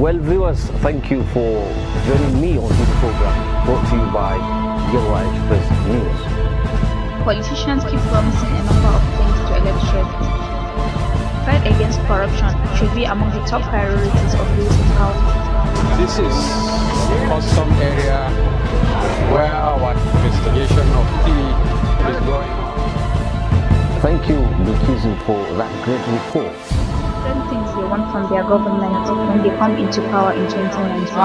Well, viewers, thank you for joining me on this program brought to you by Yerwa Express News. Politicians keep promising a number of things to electorates. Fight against corruption should be among the top priorities of those in power. This is a custom area where our investigation of tea is going on. Thank you, Bukizu, for that great report. Certain things they want from their government when they come into power in 2019.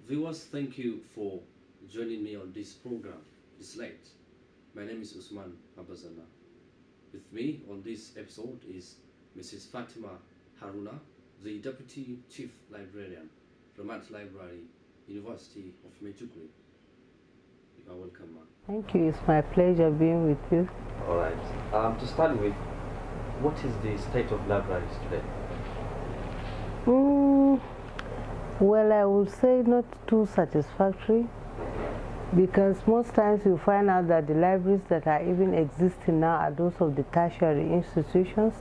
Viewers, thank you for joining me on this program, TheSlate. My name is Usman Abazana. With me on this episode is Mrs. Fatima Haruna, the Deputy Chief Librarian, Ramat Library, University of Maiduguri. You are welcome, ma'am. Thank you. It's my pleasure being with you. All right. To start with, what is the state of libraries today? Well, I would say not too satisfactory, because most times you find out that the libraries that are even existing now are those of the tertiary institutions.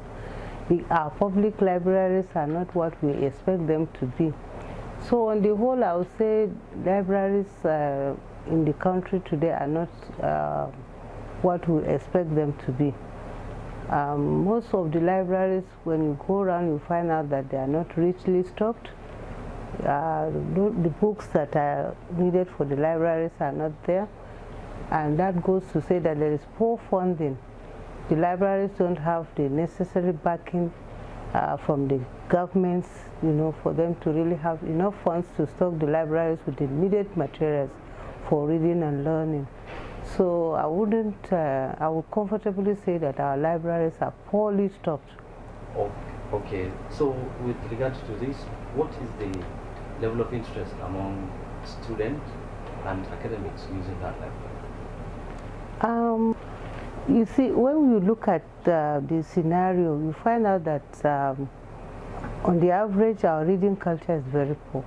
Our public libraries are not what we expect them to be. So on the whole, I would say libraries in the country today are not what we expect them to be. Most of the libraries, when you go around, you find out that they are not richly stocked. The books that are needed for the libraries are not there, and that goes to say that there is poor funding. The libraries don't have the necessary backing from the governments, for them to really have enough funds to stock the libraries with the needed materials for reading and learning. So I would comfortably say that our libraries are poorly stocked. Okay, so with regards to this, what is the level of interest among students and academics using that library? You see, when we look at the scenario, you find out that on the average, our reading culture is very poor.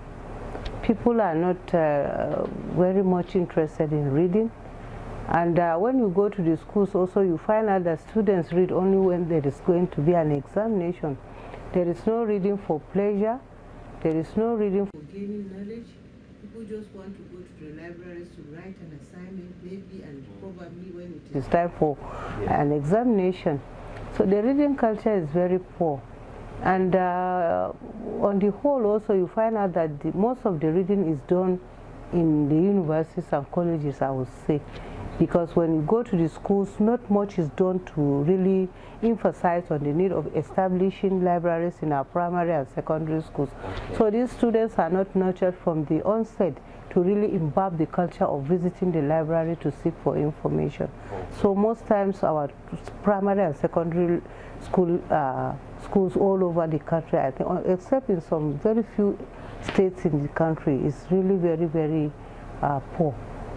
People are not very much interested in reading. And when you go to the schools also, you find out that students read only when there is going to be an examination. There is no reading for pleasure. There is no reading for gaining knowledge. People just want to go to the libraries to write an assignment, maybe, and probably when it is time for an examination. So the reading culture is very poor. And on the whole also, you find out that most of the reading is done in the universities and colleges, I would say. Because when you go to the schools, not much is done to really emphasize on the need of establishing libraries in our primary and secondary schools. Okay. So these students are not nurtured from the onset to really imbibe the culture of visiting the library to seek for information. Okay. So most times our primary and secondary schools all over the country, I think, except in some very few states in the country, is really very, very poor.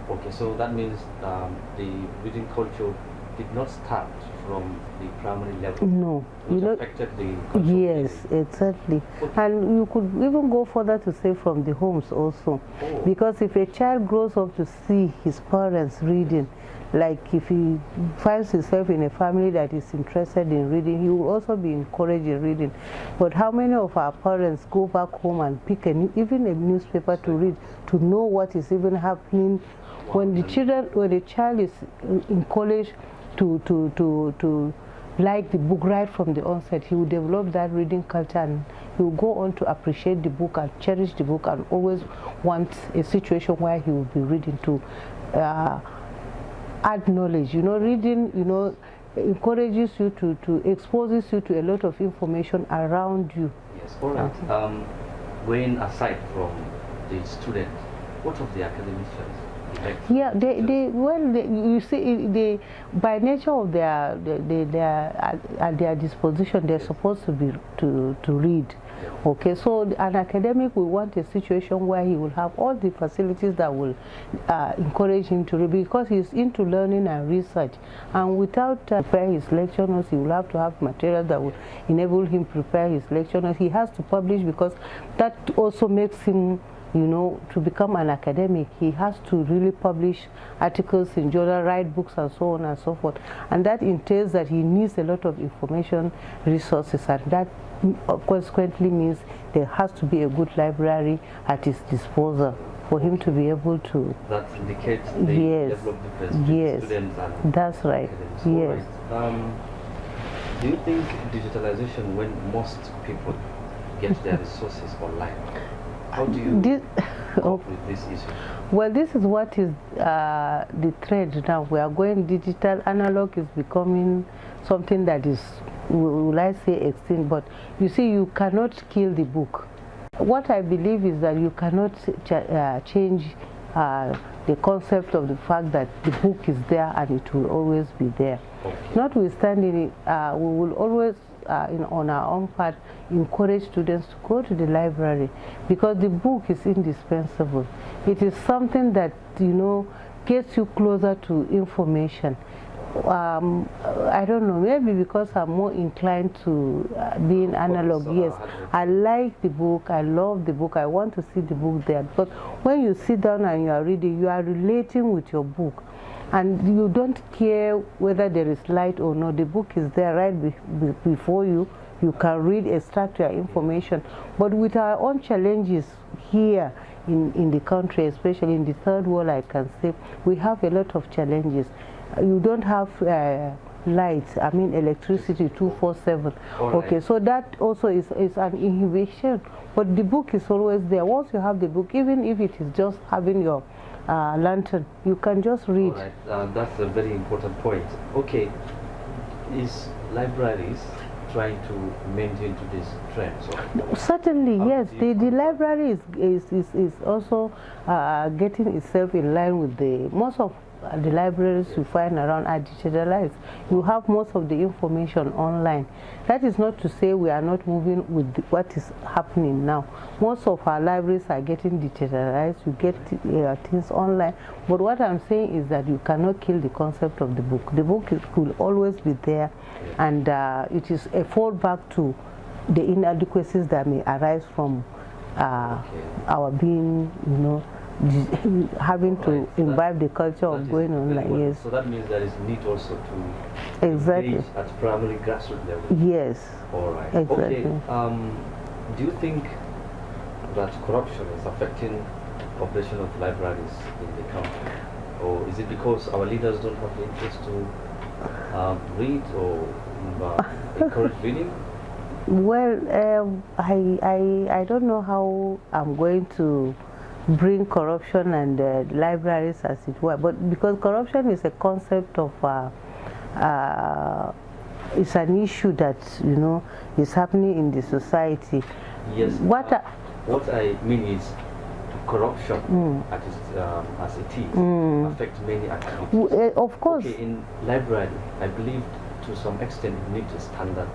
Okay, so that means the reading culture did not start from the primary level. No, which affected the culture. Yes, exactly. Okay. And you could even go further to say from the homes also. Oh. Because if a child grows up to see his parents reading, like if he finds himself in a family that is interested in reading, he will also be encouraged in reading. But how many of our parents go back home and pick even a newspaper to read, to know what is even happening? When the child is encouraged to like the book right from the onset, he will develop that reading culture, and he will go on to appreciate the book and cherish the book, and always want a situation where he will be reading to add knowledge. Reading, encourages you to exposes you to a lot of information around you. Yes, all right. Going aside from the student, what of the academicians? Yeah, you see, by nature of at their disposition, they're supposed to be to read. Okay, so an academic will want a situation where he will have all the facilities that will encourage him to read, because he's into learning and research. And without prepare his lecture notes, he will have to have material that will enable him prepare his lecture notes. He has to publish, because that also makes him you know, to become an academic, he has to really publish articles in journal, write books, and so on and so forth. And that entails that he needs a lot of information resources, and that consequently means there has to be a good library at his disposal for him to be able to. That indicates the level of difference between students and that's right. Yes. Right. Do you think digitalization, when most people get their resources online, how do you cope with this issue? Well, this is what is the trend now. We are going digital. Analog is becoming something that is, will I say, extinct. But you see, you cannot kill the book. What I believe is that you cannot change the concept of the fact that the book is there and it will always be there. Okay. Notwithstanding it, we will always, on our own part, encourage students to go to the library, because the book is indispensable. It is something that, you know, gets you closer to information. I don't know, maybe because I'm more inclined to being analog. Yes, I like the book, I love the book, I want to see the book there. Because when you sit down and you are reading, you are relating with your book. And you don't care whether there is light or not. The book is there right before you. You can read, extract your information. But with our own challenges here in the country, especially in the third world, I can say, we have a lot of challenges. You don't have lights, I mean electricity 24/7. Okay, so that also is an inhibition. But the book is always there. Once you have the book, even if it is just having your lantern, you can just read. All right, that's a very important point. Okay, is libraries trying to maintain to this trend? So certainly, yes. The library is also getting itself in line with most of the libraries you find around are digitalized. You have most of the information online. That is not to say we are not moving with what is happening now. Most of our libraries are getting digitalized. You get things online. But what I'm saying is that you cannot kill the concept of the book. The book will always be there, and it is a fallback to the inadequacies that may arise from our being, you know, having to imbibe the culture of going online. Yes. So that means there is need also to engage at primary grassroots level. Yes. All right. Exactly. Okay. Do you think that corruption is affecting operation of libraries in the country, or is it because our leaders don't have the interest to read or encourage reading? Well, I don't know how I'm going to bring corruption and libraries, as it were, but because corruption is a concept of it's an issue that, you know, is happening in the society. Yes. What I mean is corruption as it is affects many activities. Of course. Okay, in library, I believe to some extent it needs a standard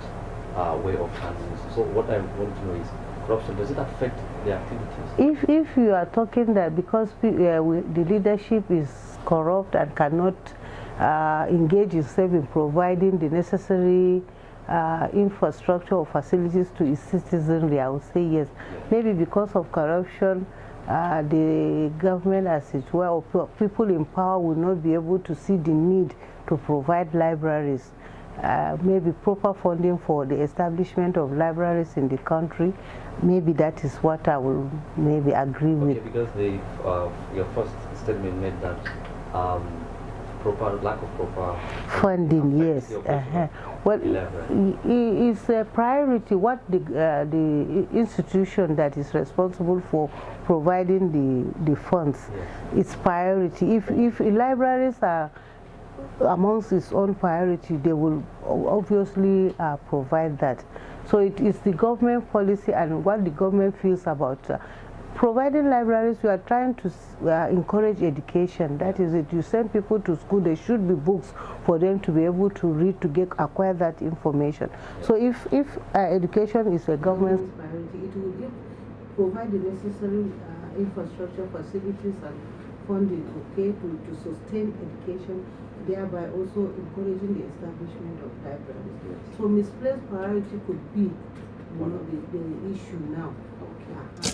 way of handling. So what I want to know is, corruption, does it affect the activities? If you are talking that because the leadership is corrupt and cannot engage itself in providing the necessary infrastructure or facilities to its citizenry, I would say yes. Maybe because of corruption, the government, as it were, or people in power will not be able to see the need to provide libraries. Maybe proper funding for the establishment of libraries in the country. Maybe that is what I will maybe agree with. Okay, because your first statement made that lack of proper funding, yes. Well, it's a priority. What the institution that is responsible for providing the funds, it's priority. If libraries are amongst its own priority, they will obviously provide that. So it is the government policy and what the government feels about providing libraries. You are trying to encourage education. That is it. You send people to school, there should be books for them to be able to read, to acquire that information. So if education is a government's priority, it will provide the necessary infrastructure, facilities and funding, okay, to sustain education, thereby also encouraging the establishment of libraries. So misplaced priority could be, you know, the issue now. Okay.